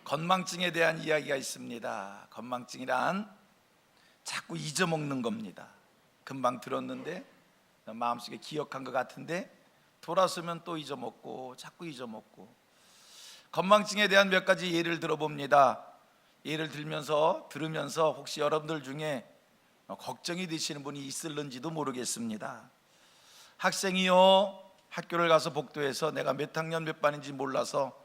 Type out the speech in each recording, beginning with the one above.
건망증에 대한 이야기가 있습니다. 건망증이란 자꾸 잊어먹는 겁니다. 금방 들었는데 마음속에 기억한 것 같은데 돌아서면 또 잊어먹고 자꾸 잊어먹고. 건망증에 대한 몇 가지 예를 들어봅니다. 예를 들으면서 혹시 여러분들 중에 걱정이 되시는 분이 있을는지도 모르겠습니다. 학생이요, 학교를 가서 복도에서 내가 몇 학년 몇 반인지 몰라서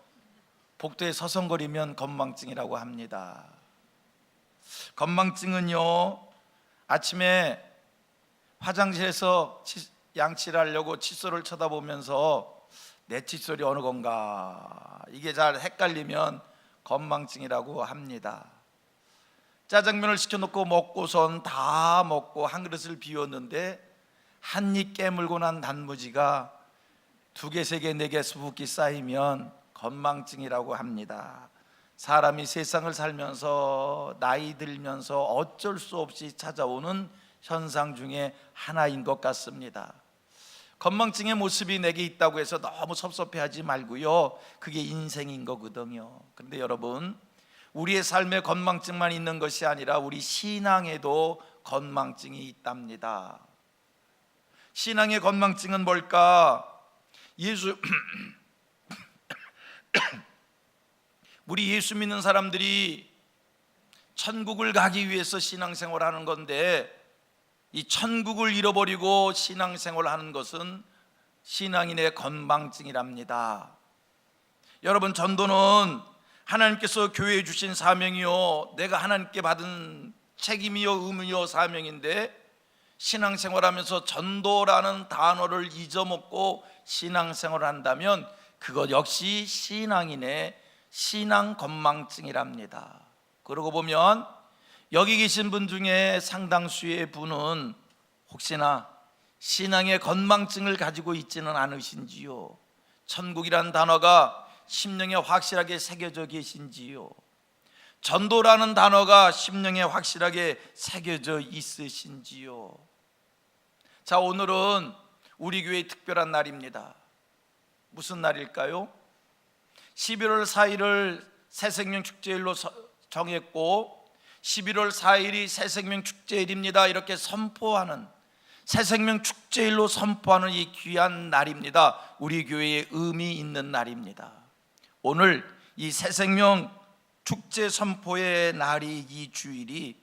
복도에 서성거리면 건망증이라고 합니다. 건망증은요, 아침에 화장실에서 양치를 하려고 칫솔을 쳐다보면서 내 칫솔이 어느 건가, 이게 잘 헷갈리면 건망증이라고 합니다. 짜장면을 시켜놓고 먹고선 다 먹고 한 그릇을 비웠는데 한 입 깨물고 난 단무지가 2개, 3개, 4개 수북히 쌓이면 건망증이라고 합니다. 사람이 세상을 살면서 나이 들면서 어쩔 수 없이 찾아오는 현상 중에 하나인 것 같습니다. 건망증의 모습이 내게 있다고 해서 너무 섭섭해하지 말고요, 그게 인생인 거거든요. 그런데 여러분, 우리의 삶에 건망증만 있는 것이 아니라 우리 신앙에도 건망증이 있답니다. 신앙의 건망증은 뭘까? 우리 예수 믿는 사람들이 천국을 가기 위해서 신앙생활을 하는 건데, 이 천국을 잃어버리고 신앙생활을 하는 것은 신앙인의 건망증이랍니다. 여러분, 전도는 하나님께서 교회에 주신 사명이요, 내가 하나님께 받은 책임이요 의무요 사명인데, 신앙생활하면서 전도라는 단어를 잊어먹고 신앙생활을 한다면 그것 역시 신앙인의 신앙 건망증이랍니다. 그러고 보면 여기 계신 분 중에 상당수의 분은 혹시나 신앙의 건망증을 가지고 있지는 않으신지요? 천국이란 단어가 심령에 확실하게 새겨져 계신지요? 전도라는 단어가 심령에 확실하게 새겨져 있으신지요? 자, 오늘은 우리 교회의 특별한 날입니다. 무슨 날일까요? 11월 4일을 새생명 축제일로 정했고 11월 4일이 새생명 축제일입니다, 이렇게 선포하는, 새생명 축제일로 선포하는 이 귀한 날입니다. 우리 교회에 의미 있는 날입니다. 오늘 이 새생명 축제 선포의 날이, 이 주일이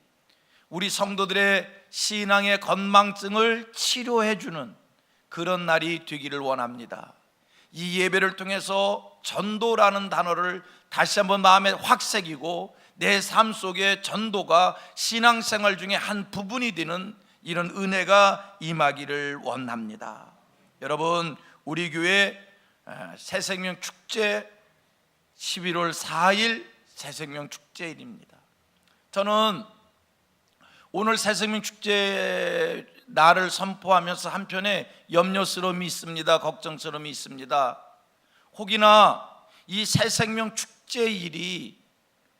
우리 성도들의 신앙의 건망증을 치료해주는 그런 날이 되기를 원합니다. 이 예배를 통해서 전도라는 단어를 다시 한번 마음에 확 새기고 내 삶 속에 전도가 신앙생활 중에 한 부분이 되는 이런 은혜가 임하기를 원합니다. 여러분, 우리 교회 새생명 축제 11월 4일 새생명 축제일입니다. 저는 오늘 새생명 축제 날을 선포하면서 한편에 염려스러움이 있습니다. 걱정스러움이 있습니다. 혹이나 이 새생명 축제일이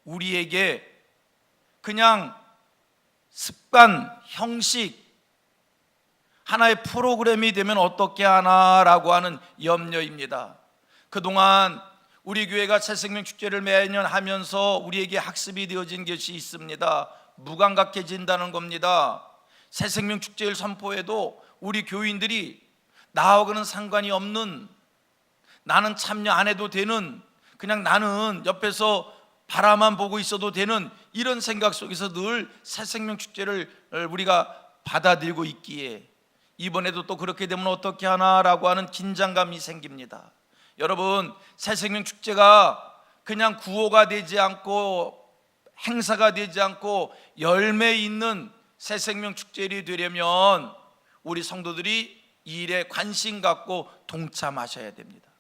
우리에게 그냥 습관, 형식, 하나의 프로그램이 되면 어떻게 하나라고 하는 염려입니다. 그동안 우리 교회가 새생명 축제를 매년 하면서 우리에게 학습이 되어진 것이 있습니다. 무감각해진다는 겁니다. 새생명 축제일 선포에도 우리 교인들이 나하고는 상관이 없는, 나는 참여 안 해도 되는, 그냥 나는 옆에서 바라만 보고 있어도 되는 이런 생각 속에서 늘 새생명 축제를 우리가 받아들이고 있기에 이번에도 또 그렇게 되면 어떻게 하나라고 하는 긴장감이 생깁니다. 여러분, 새생명 축제가 그냥 구호가 되지 않고 행사가 되지 않고 열매 있는 새생명 축제일이 되려면 우리 성도들이 이 일에 관심 갖고 동참하셔야 됩니다.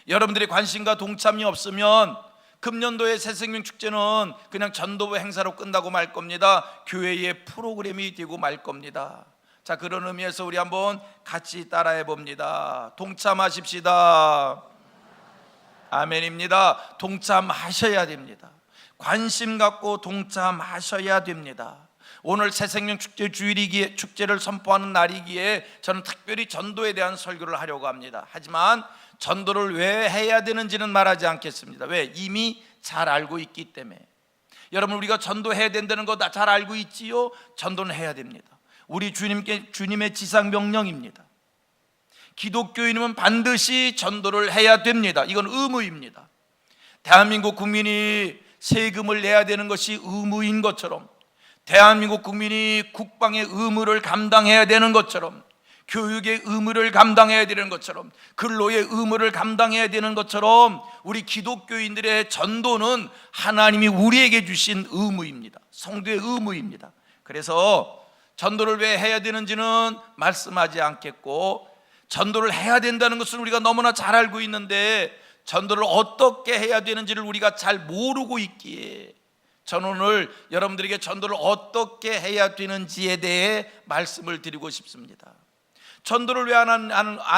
여러분들의 관심과 동참이 없으면 금년도의 새생명 축제는 그냥 전도부 행사로 끝나고 말 겁니다. 교회의 프로그램이 되고 말 겁니다. 자, 그런 의미에서 우리 한번 같이 따라해 봅니다. 동참하십시다. 아멘입니다. 동참하셔야 됩니다. 관심 갖고 동참하셔야 됩니다. 오늘 새생명 축제 주일이기에, 축제를 선포하는 날이기에 저는 특별히 전도에 대한 설교를 하려고 합니다. 하지만 전도를 왜 해야 되는지는 말하지 않겠습니다. 왜? 이미 잘 알고 있기 때문에. 여러분, 우리가 전도해야 된다는 거 다 잘 알고 있지요? 전도는 해야 됩니다. 우리 주님의 지상명령입니다. 기독교인은 반드시 전도를 해야 됩니다. 이건 의무입니다. 대한민국 국민이 세금을 내야 되는 것이 의무인 것처럼, 대한민국 국민이 국방의 의무를 감당해야 되는 것처럼, 교육의 의무를 감당해야 되는 것처럼, 근로의 의무를 감당해야 되는 것처럼, 우리 기독교인들의 전도는 하나님이 우리에게 주신 의무입니다. 성도의 의무입니다. 그래서 전도를 왜 해야 되는지는 말씀하지 않겠고, 전도를 해야 된다는 것을 우리가 너무나 잘 알고 있는데 전도를 어떻게 해야 되는지를 우리가 잘 모르고 있기에, 저는 오늘 여러분들에게 전도를 어떻게 해야 되는지에 대해 말씀을 드리고 싶습니다. 전도를 왜 안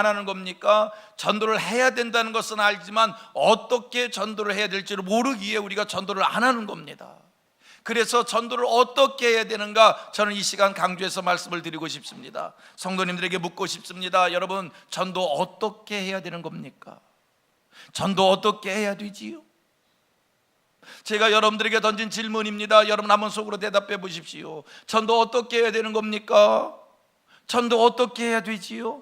하는 겁니까? 전도를 해야 된다는 것은 알지만 어떻게 전도를 해야 될지를 모르기에 우리가 전도를 안 하는 겁니다. 그래서 전도를 어떻게 해야 되는가, 저는 이 시간 강조해서 말씀을 드리고 싶습니다. 성도님들에게 묻고 싶습니다. 여러분, 전도 어떻게 해야 되는 겁니까? 전도 어떻게 해야 되지요? 제가 여러분들에게 던진 질문입니다. 여러분 한번 속으로 대답해 보십시오. 전도 어떻게 해야 되는 겁니까? 전도 어떻게 해야 되지요?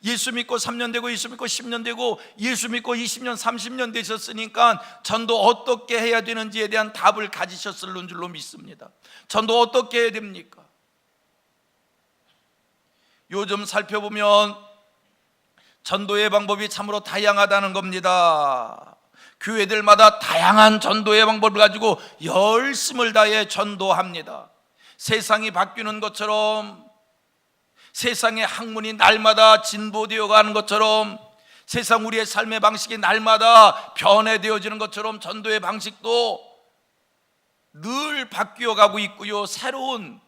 예수 믿고 3년 되고, 예수 믿고 10년 되고, 예수 믿고 20년 30년 되셨으니까 전도 어떻게 해야 되는지에 대한 답을 가지셨을 줄로 믿습니다. 전도 어떻게 해야 됩니까? 요즘 살펴보면 전도의 방법이 참으로 다양하다는 겁니다. 교회들마다 다양한 전도의 방법을 가지고 열심을 다해 전도합니다. 세상이 바뀌는 것처럼, 세상의 학문이 날마다 진보되어 가는 것처럼, 세상 우리의 삶의 방식이 날마다 변해되어지는 것처럼 전도의 방식도 늘 바뀌어 가고 있고요. 새로운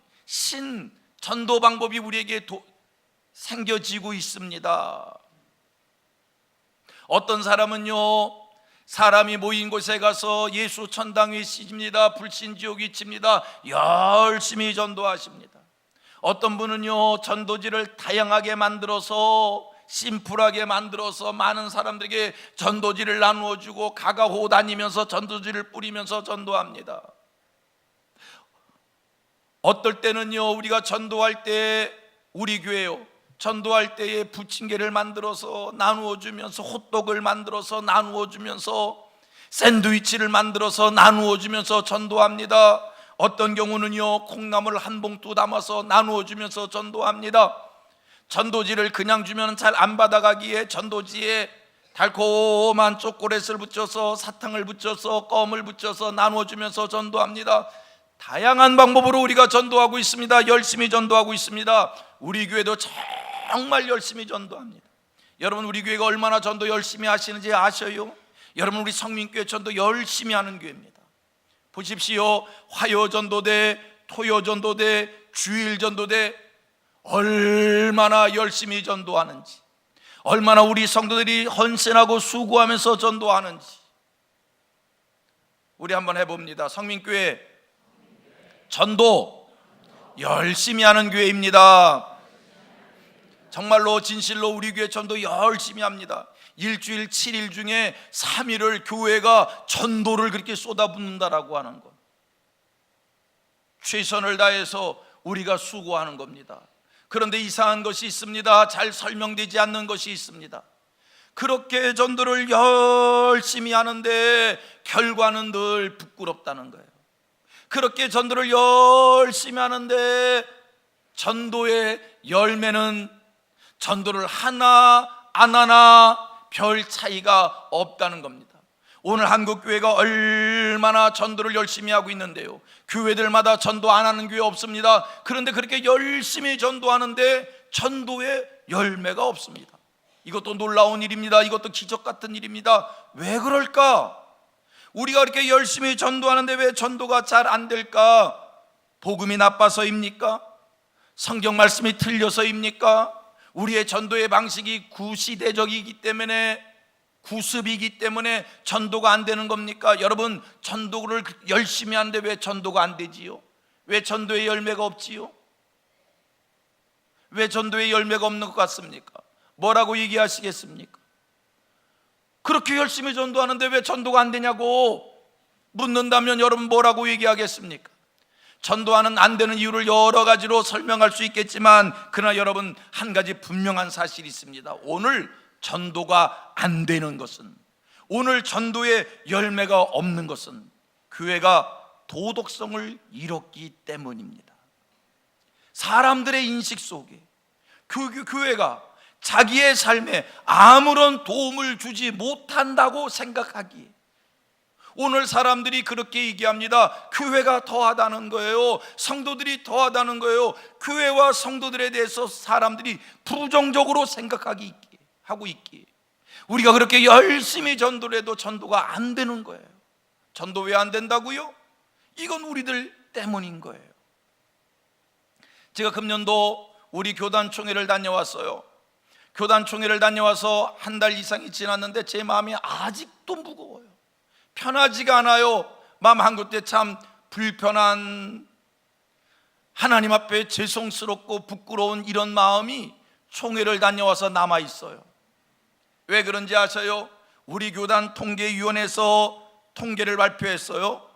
전도 방법이 우리에게 생겨지고 있습니다. 어떤 사람은요, 사람이 모인 곳에 가서 예수 천당이 씹니다, 불신지옥이 칩니다, 열심히 전도하십니다. 어떤 분은요, 전도지를 다양하게 만들어서, 심플하게 만들어서 많은 사람들에게 전도지를 나누어주고 가가호 다니면서 전도지를 뿌리면서 전도합니다. 어떨 때는요, 우리가 전도할 때, 우리 교회요, 전도할 때에 부침개를 만들어서 나누어주면서, 호떡을 만들어서 나누어주면서, 샌드위치를 만들어서 나누어주면서 전도합니다. 어떤 경우는요, 콩나물 한 봉투 담아서 나누어주면서 전도합니다. 전도지를 그냥 주면 잘 안 받아가기에 전도지에 달콤한 초콜릿을 붙여서, 사탕을 붙여서, 껌을 붙여서 나누어주면서 전도합니다. 다양한 방법으로 우리가 전도하고 있습니다. 열심히 전도하고 있습니다. 우리 교회도 정말 열심히 전도합니다. 여러분, 우리 교회가 얼마나 전도 열심히 하시는지 아셔요? 여러분, 우리 성민교회 전도 열심히 하는 교회입니다. 보십시오. 화요전도대, 토요전도대, 주일전도대, 얼마나 열심히 전도하는지, 얼마나 우리 성도들이 헌신하고 수고하면서 전도하는지. 우리 한번 해봅니다. 성민교회 전도 열심히 하는 교회입니다. 정말로 진실로 우리 교회 전도 열심히 합니다. 일주일 7일 중에 3일을 교회가 전도를 그렇게 쏟아붓는다라고 하는 것, 최선을 다해서 우리가 수고하는 겁니다. 그런데 이상한 것이 있습니다. 잘 설명되지 않는 것이 있습니다. 그렇게 전도를 열심히 하는데 결과는 늘 부끄럽다는 거예요. 그렇게 전도를 열심히 하는데 전도의 열매는 전도를 하나 안 하나 별 차이가 없다는 겁니다. 오늘 한국교회가 얼마나 전도를 열심히 하고 있는데요, 교회들마다 전도 안 하는 교회 없습니다. 그런데 그렇게 열심히 전도하는데 전도의 열매가 없습니다. 이것도 놀라운 일입니다. 이것도 기적 같은 일입니다. 왜 그럴까? 우리가 그렇게 열심히 전도하는데 왜 전도가 잘 안 될까? 복음이 나빠서입니까? 성경 말씀이 틀려서입니까? 우리의 전도의 방식이 구시대적이기 때문에, 구습이기 때문에 전도가 안 되는 겁니까? 여러분, 전도를 열심히 하는데 왜 전도가 안 되지요? 왜 전도의 열매가 없지요? 왜 전도의 열매가 없는 것 같습니까? 뭐라고 얘기하시겠습니까? 그렇게 열심히 전도하는데 왜 전도가 안 되냐고. 묻는다면 여러분 뭐라고 얘기하겠습니까? 전도하는 안 되는 이유를 여러 가지로 설명할 수 있겠지만, 그러나 여러분 한 가지 분명한 사실이 있습니다. 오늘 전도가 안 되는 것은, 오늘 전도의 열매가 없는 것은 교회가 도덕성을 잃었기 때문입니다. 사람들의 인식 속에 교회가 자기의 삶에 아무런 도움을 주지 못한다고 생각하기에, 오늘 사람들이 그렇게 얘기합니다. 교회가 더하다는 거예요. 성도들이 더하다는 거예요. 교회와 성도들에 대해서 사람들이 부정적으로 하고 있기에 우리가 그렇게 열심히 전도를 해도 전도가 안 되는 거예요. 전도 왜 안 된다고요? 이건 우리들 때문인 거예요. 제가 금년도 우리 교단 총회를 다녀왔어요. 교단 총회를 다녀와서 한 달 이상이 지났는데 제 마음이 아직도 무거워요. 편하지가 않아요. 마음 한구때 참 불편한, 하나님 앞에 죄송스럽고 부끄러운 이런 마음이 총회를 다녀와서 남아 있어요. 왜 그런지 아세요? 우리 교단 통계위원회에서 통계를 발표했어요.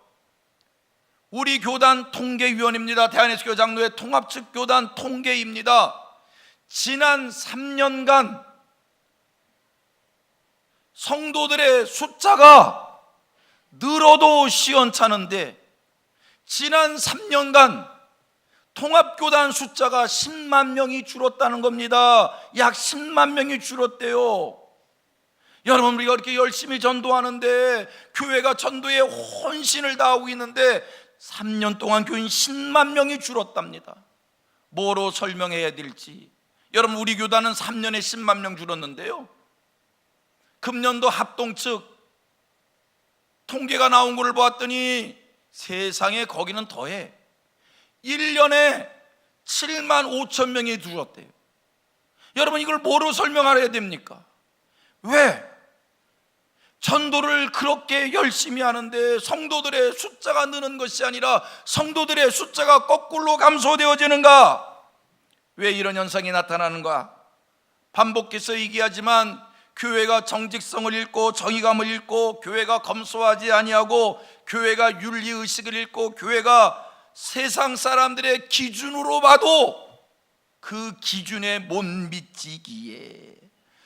우리 교단 통계위원입니다. 대한예수교 장로회 통합측 교단 통계입니다. 지난 3년간 성도들의 숫자가 늘어도 시원찮은데, 지난 3년간 통합교단 숫자가 10만 명이 줄었다는 겁니다. 약 10만 명이 줄었대요. 여러분, 우리가 이렇게 열심히 전도하는데, 교회가 전도에 혼신을 다하고 있는데 3년 동안 교인 10만 명이 줄었답니다. 뭐로 설명해야 될지. 여러분, 우리 교단은 3년에 10만 명 줄었는데요, 금년도 합동 측 통계가 나온 걸 보았더니 세상에 거기는 더해 1년에 7만 5천 명이 줄었대요. 여러분, 이걸 뭐로 설명해야 됩니까? 왜? 전도를 그렇게 열심히 하는데 성도들의 숫자가 느는 것이 아니라 성도들의 숫자가 거꾸로 감소되어지는가? 왜 이런 현상이 나타나는가? 반복해서 얘기하지만 교회가 정직성을 잃고 정의감을 잃고, 교회가 검소하지 아니하고, 교회가 윤리의식을 잃고, 교회가 세상 사람들의 기준으로 봐도 그 기준에 못 미치기에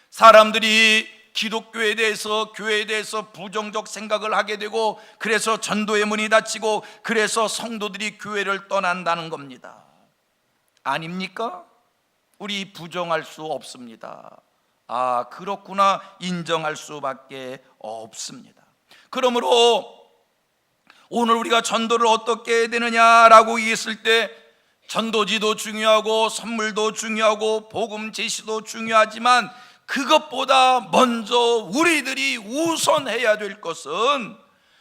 사람들이 기독교에 대해서, 교회에 대해서 부정적 생각을 하게 되고, 그래서 전도의 문이 닫히고, 그래서 성도들이 교회를 떠난다는 겁니다. 아닙니까? 우리 부정할 수 없습니다. 아, 그렇구나, 인정할 수밖에 없습니다. 그러므로 오늘 우리가 전도를 어떻게 해야 되느냐라고 얘기했을 때, 전도지도 중요하고 선물도 중요하고 복음 제시도 중요하지만 그것보다 먼저 우리들이 우선해야 될 것은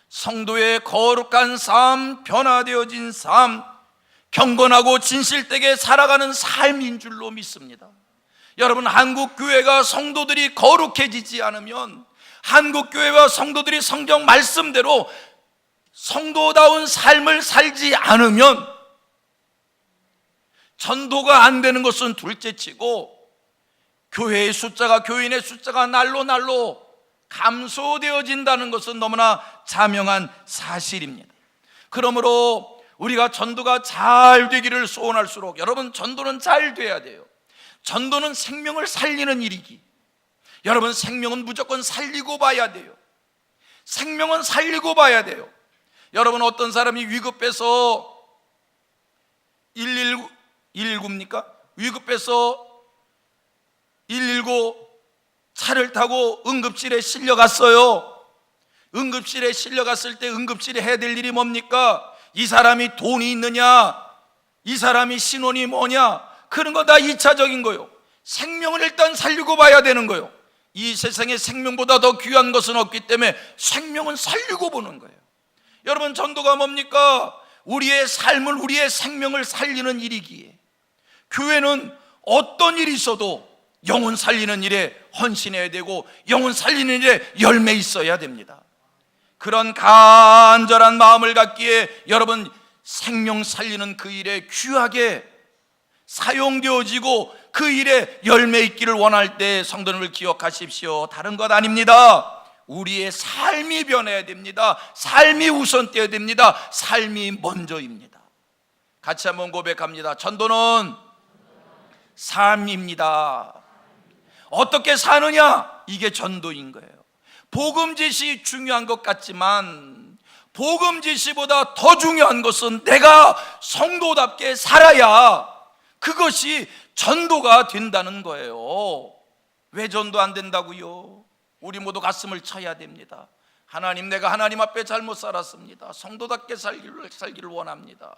성도의 거룩한 삶, 변화되어진 삶, 경건하고 진실되게 살아가는 삶인 줄로 믿습니다. 여러분, 한국교회가 성도들이 거룩해지지 않으면, 한국교회와 성도들이 성경 말씀대로 성도다운 삶을 살지 않으면 전도가 안 되는 것은 둘째치고 교회의 숫자가, 교인의 숫자가 날로 감소되어진다는 것은 너무나 자명한 사실입니다. 그러므로 우리가 전도가 잘 되기를 소원할수록, 여러분, 전도는 잘 돼야 돼요. 전도는 생명을 살리는 일이기, 여러분, 생명은 무조건 살리고 봐야 돼요. 생명은 살리고 봐야 돼요. 여러분, 어떤 사람이 위급해서 119입니까? 위급해서 119 차를 타고 응급실에 실려갔어요. 응급실에 실려갔을 때 응급실에 해야 될 일이 뭡니까? 이 사람이 돈이 있느냐, 이 사람이 신원이 뭐냐, 그런 거 다 2차적인 거예요. 생명을 일단 살리고 봐야 되는 거예요. 이 세상에 생명보다 더 귀한 것은 없기 때문에 생명은 살리고 보는 거예요. 여러분, 전도가 뭡니까? 우리의 삶을, 우리의 생명을 살리는 일이기에 교회는 어떤 일이 있어도 영혼 살리는 일에 헌신해야 되고, 영혼 살리는 일에 열매 있어야 됩니다. 그런 간절한 마음을 갖기에 여러분, 생명 살리는 그 일에 귀하게 사용되어지고 그 일에 열매 있기를 원할 때 성도님을 기억하십시오. 다른 것 아닙니다. 우리의 삶이 변해야 됩니다. 삶이 우선되어야 됩니다. 삶이 먼저입니다. 같이 한번 고백합니다. 전도는 삶입니다. 어떻게 사느냐? 이게 전도인 거예요. 복음 지시 중요한 것 같지만 복음 지시보다 더 중요한 것은 내가 성도답게 살아야 그것이 전도가 된다는 거예요. 왜 전도 안 된다고요? 우리 모두 가슴을 쳐야 됩니다. 하나님, 내가 하나님 앞에 잘못 살았습니다. 성도답게 살기를 원합니다.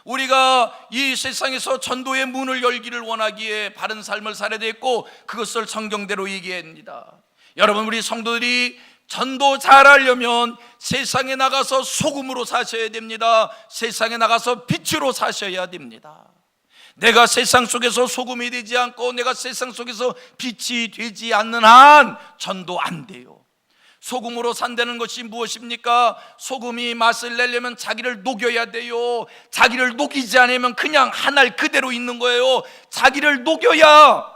우리가 이 세상에서 전도의 문을 열기를 원하기에 바른 삶을 살아야 되겠고, 그것을 성경대로 얘기합니다. 여러분, 우리 성도들이 전도 잘하려면 세상에 나가서 소금으로 사셔야 됩니다. 세상에 나가서 빛으로 사셔야 됩니다. 내가 세상 속에서 소금이 되지 않고 내가 세상 속에서 빛이 되지 않는 한 전도 안 돼요. 소금으로 산다는 것이 무엇입니까? 소금이 맛을 내려면 자기를 녹여야 돼요. 자기를 녹이지 않으면 그냥 한 알 그대로 있는 거예요. 자기를 녹여야,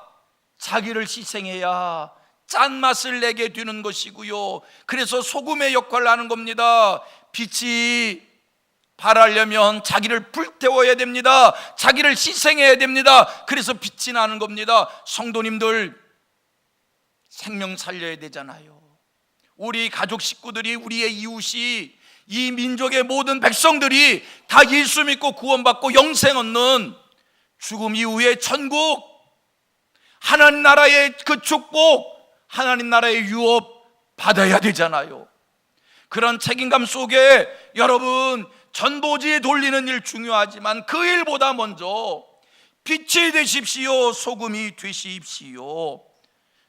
자기를 희생해야 짠맛을 내게 되는 것이고요. 그래서 소금의 역할을 하는 겁니다. 빛이 발하려면 자기를 불태워야 됩니다. 자기를 희생해야 됩니다. 그래서 빛이 나는 겁니다. 성도님들, 생명 살려야 되잖아요. 우리 가족 식구들이, 우리의 이웃이, 이 민족의 모든 백성들이 다 예수 믿고 구원받고 영생 얻는 죽음 이후의 천국, 하나님 나라의 그 축복, 하나님 나라의 유업 받아야 되잖아요. 그런 책임감 속에 여러분, 전도지에 돌리는 일 중요하지만 그 일보다 먼저 빛이 되십시오. 소금이 되십시오.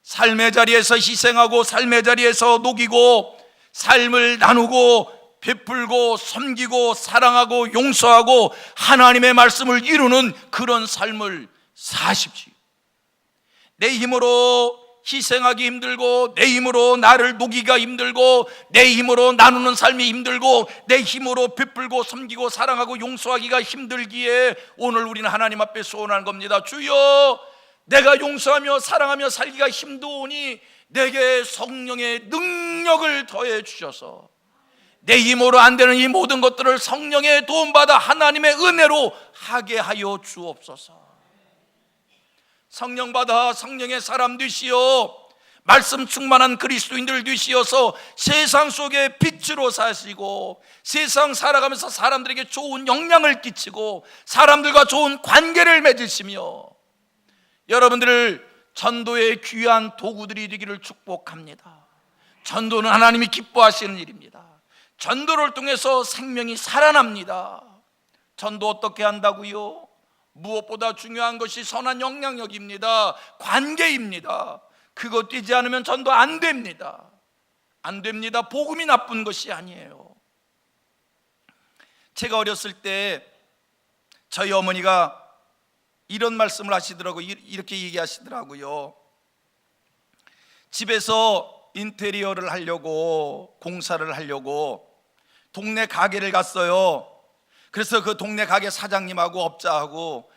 삶의 자리에서 희생하고 삶의 자리에서 녹이고 삶을 나누고 베풀고 섬기고 사랑하고 용서하고 하나님의 말씀을 이루는 그런 삶을 사십시오. 내 힘으로 희생하기 힘들고, 내 힘으로 나를 녹이기가 힘들고, 내 힘으로 나누는 삶이 힘들고, 내 힘으로 베풀고 섬기고 사랑하고 용서하기가 힘들기에 오늘 우리는 하나님 앞에 소원하는 겁니다. 주여, 내가 용서하며 사랑하며 살기가 힘드오니 내게 성령의 능력을 더해 주셔서 내 힘으로 안 되는 이 모든 것들을 성령의 도움받아 하나님의 은혜로 하게 하여 주옵소서. 성령 받아 성령의 사람 되시어 말씀 충만한 그리스도인들 되시어서 세상 속에 빛으로 사시고 세상 살아가면서 사람들에게 좋은 영향을 끼치고 사람들과 좋은 관계를 맺으시며 여러분들을 전도의 귀한 도구들이 되기를 축복합니다. 전도는 하나님이 기뻐하시는 일입니다. 전도를 통해서 생명이 살아납니다. 전도 어떻게 한다고요? 무엇보다 중요한 것이 선한 영향력입니다. 관계입니다. 그거 뛰지 않으면 전도 안 됩니다. 안 됩니다. 복음이 나쁜 것이 아니에요. 제가 어렸을 때 저희 어머니가 이런 말씀을 하시더라고요. 이렇게 얘기하시더라고요. 집에서 인테리어를 하려고, 공사를 하려고 동네 가게를 갔어요. 그래서 그 동네 가게 사장님하고 업자하고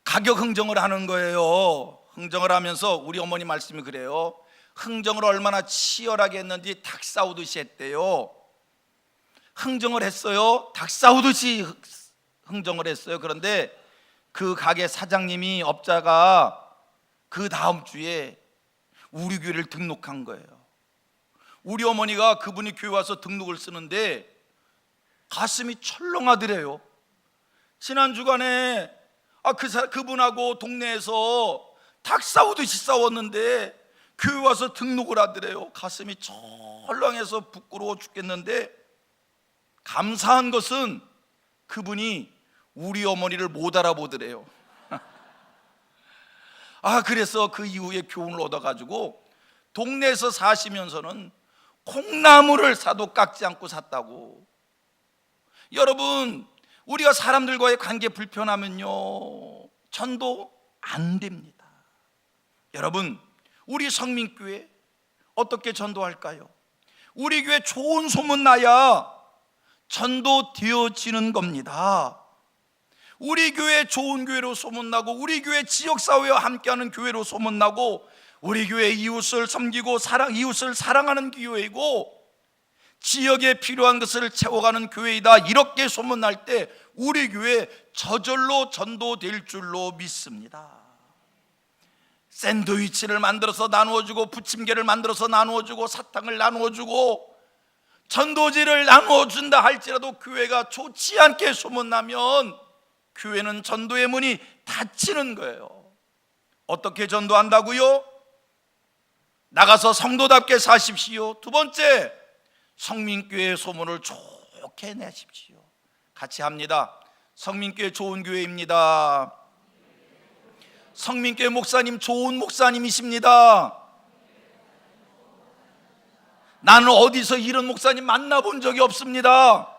가격 흥정을 하는 거예요. 흥정을 하면서 우리 어머니 말씀이 그래요. 흥정을 얼마나 치열하게 했는지 닭 싸우듯이 했대요. 흥정을 했어요. 닭 싸우듯이 흥정을 했어요. 그런데 그 가게 사장님이, 업자가 그 다음 주에 우리 교회를 등록한 거예요. 우리 어머니가 그분이 교회 와서 등록을 쓰는데 가슴이 철렁하더래요. 지난 주간에 그분하고 동네에서 닭 싸우듯이 싸웠는데 교회 와서 등록을 하더래요. 가슴이 철렁해서 부끄러워 죽겠는데 감사한 것은 그분이 우리 어머니를 못 알아보더래요. 그래서 그 이후에 교훈을 얻어가지고 동네에서 사시면서는 콩나물을 사도 깎지 않고 샀다고. 여러분, 우리가 사람들과의 관계 불편하면요, 전도 안 됩니다. 여러분, 우리 성민교회 어떻게 전도할까요? 우리 교회 좋은 소문 나야 전도 되어지는 겁니다. 우리 교회 좋은 교회로 소문나고 우리 교회 지역사회와 함께하는 교회로 소문나고 우리 교회 이웃을 섬기고 이웃을 사랑하는 교회이고 지역에 필요한 것을 채워가는 교회이다, 이렇게 소문날 때 우리 교회 저절로 전도될 줄로 믿습니다. 샌드위치를 만들어서 나누어주고 부침개를 만들어서 나누어주고 사탕을 나누어주고 전도지를 나누어준다 할지라도 교회가 좋지 않게 소문나면 교회는 전도의 문이 닫히는 거예요. 어떻게 전도한다고요? 나가서 성도답게 사십시오. 두 번째, 성민교회의 소문을 좋게 내십시오. 같이 합니다. 성민교회 좋은 교회입니다. 성민교회 목사님 좋은 목사님이십니다. 나는 어디서 이런 목사님 만나본 적이 없습니다.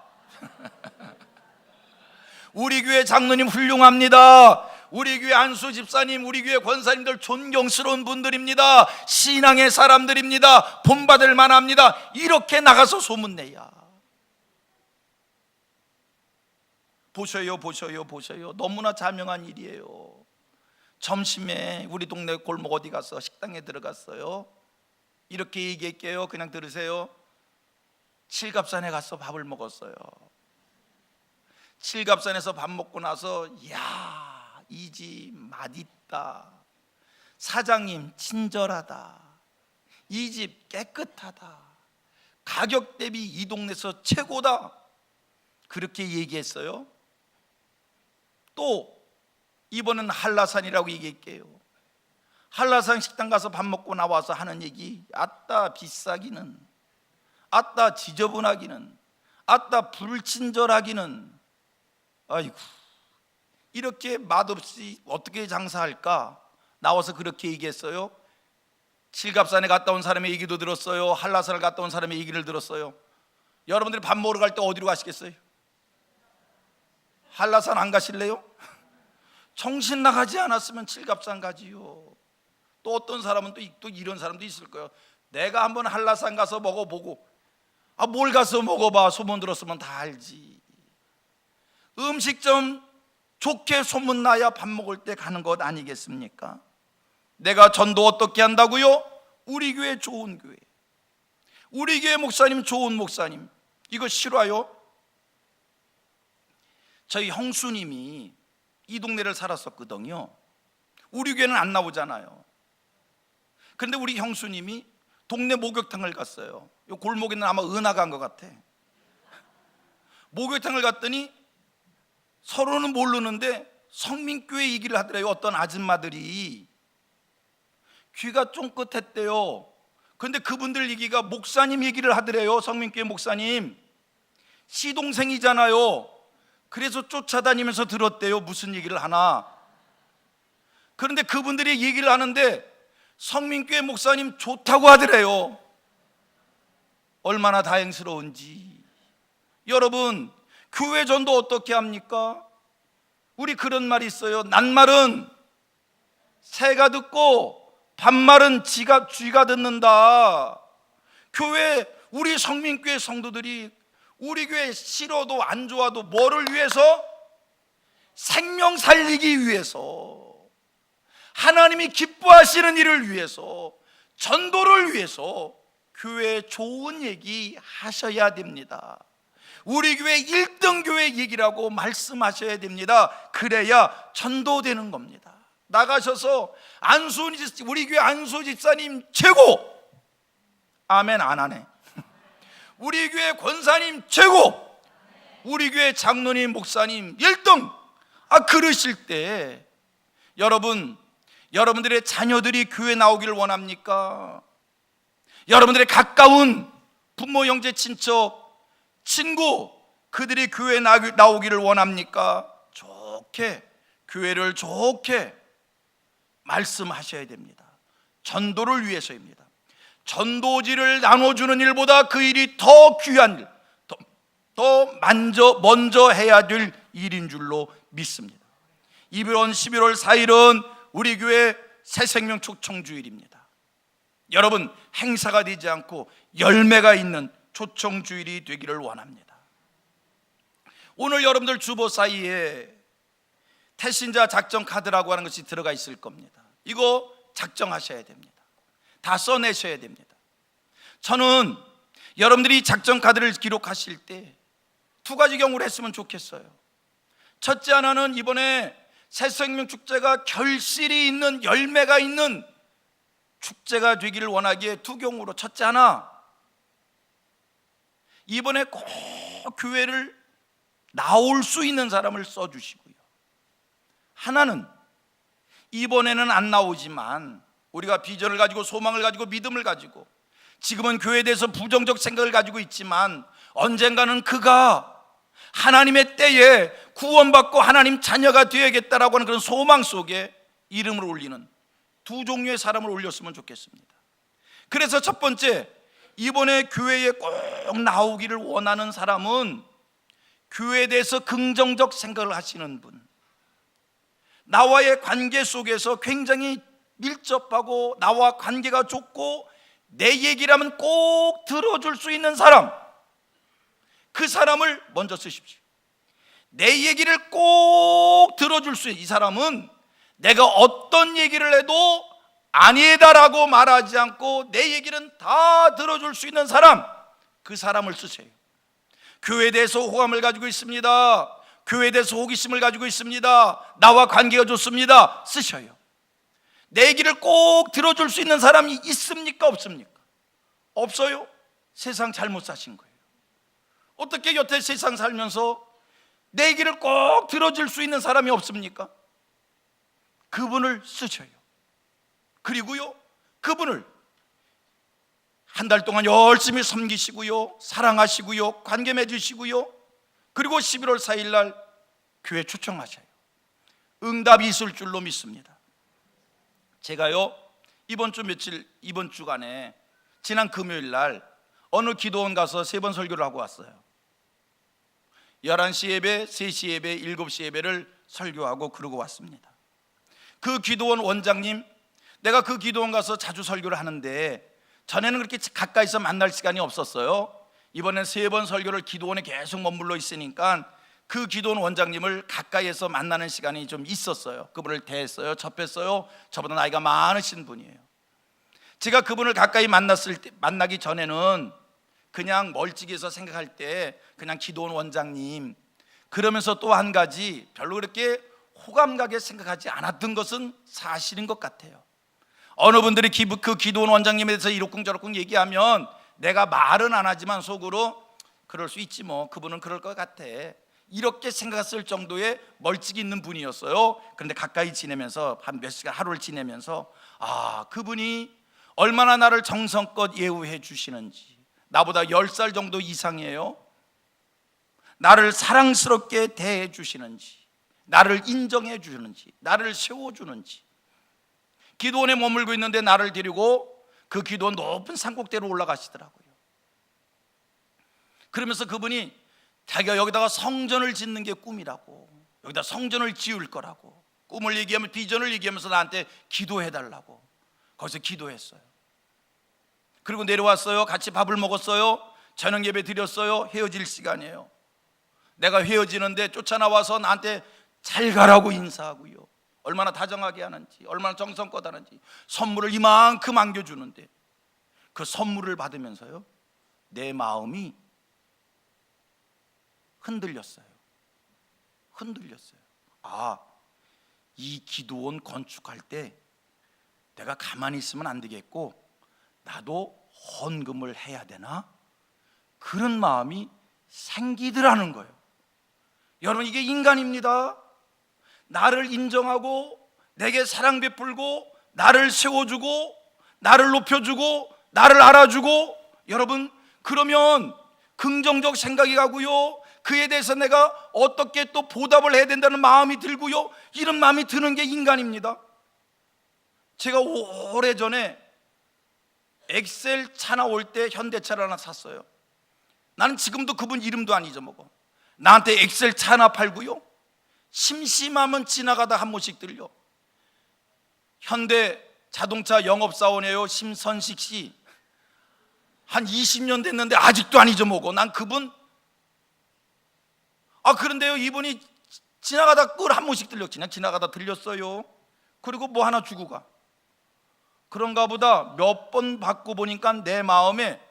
우리 교회 장로님 훌륭합니다. 우리 교회 안수 집사님, 우리 교회 권사님들 존경스러운 분들입니다. 신앙의 사람들입니다. 본받을 만합니다. 이렇게 나가서 소문내야. 보셔요. 너무나 자명한 일이에요. 점심에 우리 동네 골목 어디 가서 식당에 들어갔어요. 이렇게 얘기할게요. 그냥 들으세요. 칠갑산에 가서 밥을 먹었어요. 칠갑산에서 밥 먹고 나서 이 집 맛있다, 사장님 친절하다, 이 집 깨끗하다, 가격 대비 이 동네에서 최고다, 그렇게 얘기했어요. 또 이번엔 한라산이라고 얘기할게요. 한라산 식당 가서 밥 먹고 나와서 하는 얘기, 아따 비싸기는, 아따 지저분하기는, 아따 불친절하기는, 아이고 이렇게 맛없이 어떻게 장사할까? 나와서 그렇게 얘기했어요. 칠갑산에 갔다 온 사람의 얘기도 들었어요. 한라산을 갔다 온 사람의 얘기를 들었어요. 여러분들이 밥 먹으러 갈 때 어디로 가시겠어요? 한라산 안 가실래요? 정신 나가지 않았으면 칠갑산 가지요. 또 어떤 사람은 또 이런 사람도 있을 거예요. 내가 한번 한라산 가서 먹어보고, 뭘 가서 먹어봐, 소문 들었으면 다 알지. 음식점 좋게 소문나야 밥 먹을 때 가는 것 아니겠습니까? 내가 전도 어떻게 한다고요? 우리 교회 좋은 교회, 우리 교회 목사님 좋은 목사님, 이거 싫어요? 저희 형수님이 이 동네를 살았었거든요. 우리 교회는 안 나오잖아요. 그런데 우리 형수님이 동네 목욕탕을 갔어요. 이 골목에는 아마 은하가 간 것 같아. 목욕탕을 갔더니 서로는 모르는데 성민교회 얘기를 하더래요. 어떤 아줌마들이 귀가 쫑긋했대요. 그런데 그분들 얘기가 목사님 얘기를 하더래요. 성민교회 목사님 시동생이잖아요. 그래서 쫓아다니면서 들었대요. 무슨 얘기를 하나. 그런데 그분들이 얘기를 하는데 성민교회 목사님 좋다고 하더래요. 얼마나 다행스러운지. 여러분, 교회 전도 어떻게 합니까? 우리 그런 말이 있어요. 낱말은 새가 듣고 반말은 쥐가 듣는다. 교회, 우리 성민교회 성도들이 우리 교회 싫어도 안 좋아도 뭐를 위해서? 생명 살리기 위해서, 하나님이 기뻐하시는 일을 위해서, 전도를 위해서 교회에 좋은 얘기 하셔야 됩니다. 우리 교회 1등 교회 얘기라고 말씀하셔야 됩니다. 그래야 전도되는 겁니다. 나가셔서 우리 교회 안수 집사님 최고, 아멘 안 하네. 우리 교회 권사님 최고, 우리 교회 장로님 목사님 1등, 그러실 때 여러분들의 자녀들이 교회 나오기를 원합니까? 여러분들의 가까운 부모, 형제, 친척, 친구, 그들이 교회에 나오기를 원합니까? 교회를 좋게 말씀하셔야 됩니다. 전도를 위해서입니다. 전도지를 나눠주는 일보다 그 일이 더 귀한 일, 더 먼저 해야 될 일인 줄로 믿습니다. 이번 11월 4일은 우리 교회 새생명 초청주일입니다. 여러분, 행사가 되지 않고 열매가 있는 초청주일이 되기를 원합니다. 오늘 여러분들 주보 사이에 태신자 작전 카드라고 하는 것이 들어가 있을 겁니다. 이거 작정하셔야 됩니다. 다 써내셔야 됩니다. 저는 여러분들이 작전 카드를 기록하실 때 두 가지 경우를 했으면 좋겠어요. 첫째 하나는 이번에 새생명 축제가 결실이 있는, 열매가 있는 축제가 되기를 원하기에 두 경우로, 첫째 하나, 이번에 꼭 교회를 나올 수 있는 사람을 써주시고요. 하나는 이번에는 안 나오지만 우리가 비전을 가지고, 소망을 가지고, 믿음을 가지고, 지금은 교회에 대해서 부정적 생각을 가지고 있지만 언젠가는 그가 하나님의 때에 구원받고 하나님 자녀가 되어야겠다라고 하는 그런 소망 속에 이름을 올리는 두 종류의 사람을 올렸으면 좋겠습니다. 그래서 첫 번째, 이번에 교회에 꼭 나오기를 원하는 사람은 교회에 대해서 긍정적 생각을 하시는 분, 나와의 관계 속에서 굉장히 밀접하고 나와 관계가 좋고 내 얘기라면 꼭 들어줄 수 있는 사람, 그 사람을 먼저 쓰십시오. 내 얘기를 꼭 들어줄 수 있는 이 사람은 내가 어떤 얘기를 해도 아니다라고 말하지 않고 내 얘기는 다 들어줄 수 있는 사람, 그 사람을 쓰세요. 교회에 대해서 호감을 가지고 있습니다, 교회에 대해서 호기심을 가지고 있습니다, 나와 관계가 좋습니다, 쓰셔요. 내 얘기를 꼭 들어줄 수 있는 사람이 있습니까? 없습니까? 없어요. 세상 잘못 사신 거예요. 어떻게 여태 세상 살면서 내 얘기를 꼭 들어줄 수 있는 사람이 없습니까? 그분을 쓰셔요. 그리고요, 그분을 한 달 동안 열심히 섬기시고요, 사랑하시고요, 관계 맺으시고요, 그리고 11월 4일 날 교회 초청하셔요. 응답이 있을 줄로 믿습니다. 제가요, 이번 주간에 지난 금요일 날 어느 기도원 가서 3번 설교를 하고 왔어요. 11시 예배, 3시 예배, 7시 예배를 설교하고 그러고 왔습니다. 그 기도원 원장님, 내가 그 기도원 가서 자주 설교를 하는데 전에는 그렇게 가까이서 만날 시간이 없었어요. 이번엔 3번 설교를 기도원에 계속 머물러 있으니까 그 기도원 원장님을 가까이에서 만나는 시간이 좀 있었어요. 그분을 대했어요, 접했어요. 저보다 나이가 많으신 분이에요. 제가 그분을 가까이 만나기 전에는 그냥 멀찍이서 생각할 때 그냥 기도원 원장님, 그러면서 또 한 가지 별로 그렇게 호감 가게 생각하지 않았던 것은 사실인 것 같아요. 어느 분들이 그 기도원 원장님에 대해서 이러쿵저러쿵 얘기하면 내가 말은 안 하지만 속으로 그럴 수 있지 뭐, 그분은 그럴 것 같아, 이렇게 생각했을 정도의 멀찍이 있는 분이었어요. 그런데 가까이 지내면서 한 몇 시간, 하루를 지내면서 그분이 얼마나 나를 정성껏 예우해 주시는지, 나보다 10살 정도 이상이에요. 나를 사랑스럽게 대해 주시는지, 나를 인정해 주시는지, 나를 세워주는지. 기도원에 머물고 있는데 나를 데리고 그 기도원 높은 산꼭대로 올라가시더라고요. 그러면서 그분이 자기가 여기다가 성전을 짓는 게 꿈이라고, 여기다 성전을 지을 거라고 꿈을 얘기하면, 비전을 얘기하면서 나한테 기도해달라고 거기서 기도했어요. 그리고 내려왔어요. 같이 밥을 먹었어요. 저녁 예배 드렸어요. 헤어질 시간이에요. 내가 헤어지는데 쫓아나와서 나한테 잘 가라고 인사하고요, 얼마나 다정하게 하는지, 얼마나 정성껏 하는지, 선물을 이만큼 안겨주는데 그 선물을 받으면서요, 내 마음이 흔들렸어요. 이 기도원 건축할 때 내가 가만히 있으면 안 되겠고 나도 헌금을 해야 되나? 그런 마음이 생기더라는 거예요. 여러분, 이게 인간입니다. 나를 인정하고 내게 사랑 베풀고 나를 세워주고 나를 높여주고 나를 알아주고, 여러분, 그러면 긍정적 생각이 가고요, 그에 대해서 내가 어떻게 또 보답을 해야 된다는 마음이 들고요, 이런 마음이 드는 게 인간입니다. 제가 오래전에 엑셀 차 나올 때 현대차를 하나 샀어요. 나는 지금도 그분 이름도 안 잊어먹어. 나한테 엑셀 차 하나 팔고요, 심심하면 지나가다 한 번씩 들려. 현대 자동차 영업사원이에요, 심선식 씨. 한 20년 됐는데 아직도 안 잊어먹어. 난 그분. 그런데요, 이분이 지나가다 꿀 한 번씩 들려. 그냥 지나가다 들렸어요. 그리고 뭐 하나 주고 가. 그런가 보다 몇 번 받고 보니까 내 마음에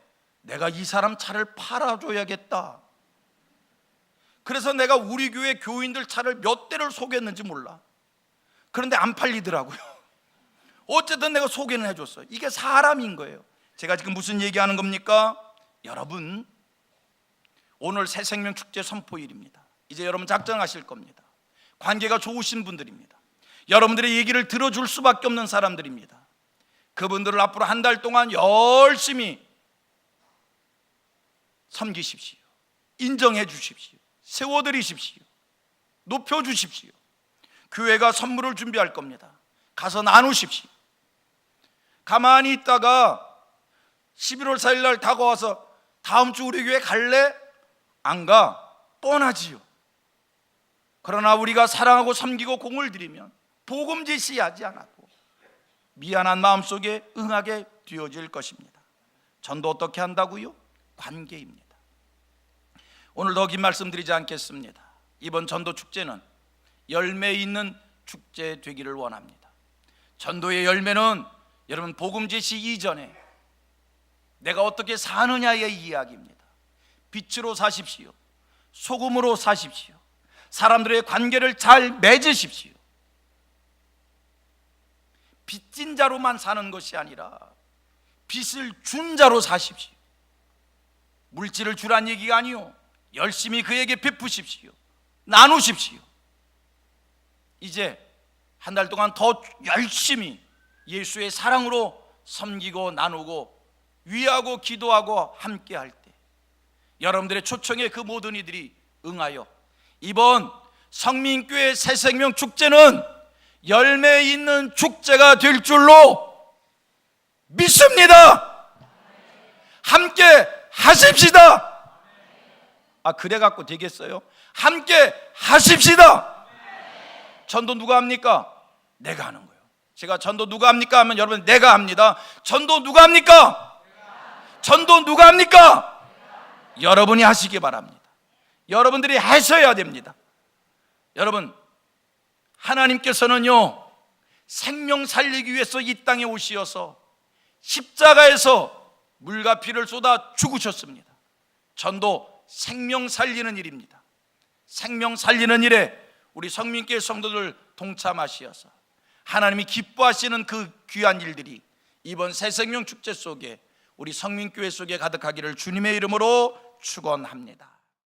내가 이 사람 차를 팔아줘야겠다. 그래서 내가 우리 교회 교인들 차를 몇 대를 소개했는지 몰라. 그런데 안 팔리더라고요. 어쨌든 내가 소개는 해줬어요. 이게 사람인 거예요. 제가 지금 무슨 얘기하는 겁니까? 여러분, 오늘 새생명축제 선포일입니다. 이제 여러분 작정하실 겁니다. 관계가 좋으신 분들입니다. 여러분들의 얘기를 들어줄 수밖에 없는 사람들입니다. 그분들을 앞으로 한 달 동안 열심히 섬기십시오. 인정해 주십시오. 세워드리십시오. 높여주십시오. 교회가 선물을 준비할 겁니다. 가서 나누십시오. 가만히 있다가 11월 4일 날 다가와서 다음 주 우리 교회 갈래? 안 가? 뻔하지요. 그러나 우리가 사랑하고 섬기고 공을 들이면 복음 제시하지 않아도 미안한 마음속에 응하게 되어질 것입니다. 전도 어떻게 한다고요? 관계입니다. 오늘 더 긴 말씀 드리지 않겠습니다. 이번 전도 축제는 열매 있는 축제 되기를 원합니다. 전도의 열매는 여러분 복음 제시 이전에 내가 어떻게 사느냐의 이야기입니다. 빛으로 사십시오. 소금으로 사십시오. 사람들의 관계를 잘 맺으십시오. 빚진 자로만 사는 것이 아니라 빚을 준 자로 사십시오. 물질을 주란 얘기가 아니요, 열심히 그에게 베푸십시오. 나누십시오. 이제 한 달 동안 더 열심히 예수의 사랑으로 섬기고 나누고 위하고 기도하고 함께 할 때 여러분들의 초청에 그 모든 이들이 응하여 이번 성민교회 새생명 축제는 열매 있는 축제가 될 줄로 믿습니다. 함께 하십시다. 그래 갖고 되겠어요? 함께 하십시다. 전도 누가 합니까? 내가 하는 거예요. 제가 전도 누가 합니까? 하면 여러분 내가 합니다. 전도 누가 합니까? 전도 누가 합니까? 여러분이 하시기 바랍니다. 여러분들이 하셔야 됩니다. 여러분, 하나님께서는요 생명 살리기 위해서 이 땅에 오시어서 십자가에서 물과 피를 쏟아 죽으셨습니다. 전도 생명 살리는 일입니다. 생명 살리는 일에 우리 성민교회 성도들 동참하시어서 하나님이 기뻐하시는 그 귀한 일들이 이번 새생명 축제 속에 우리 성민교회 속에 가득하기를 주님의 이름으로 축원합니다.